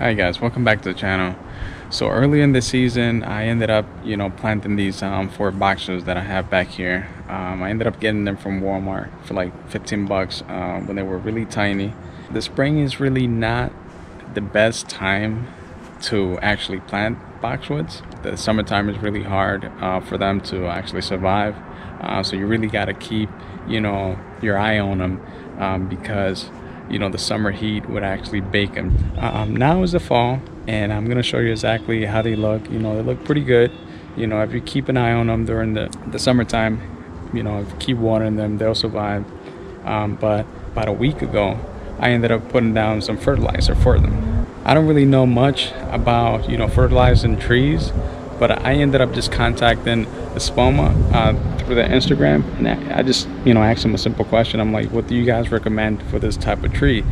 Hi guys, welcome back to the channel. So early in the season, I ended up, planting these 4 boxers that I have back here. I ended up getting them from Walmart for like 15 bucks when they were really tiny. The spring is really not the best time to actually plant boxwoods. The summertime is really hard for them to actually survive. So you really got to keep, your eye on them because the summer heat would actually bake them. Now is the fall, and I'm gonna show you exactly how they look. They look pretty good. If you keep an eye on them during the summertime, if you keep watering them, they'll survive. But about a week ago, I ended up putting down some fertilizer for them. I don't really know much about fertilizing trees, but I ended up just contacting Espoma through the Instagram, and I just asked them a simple question. I'm like, what do you guys recommend for this type of tree?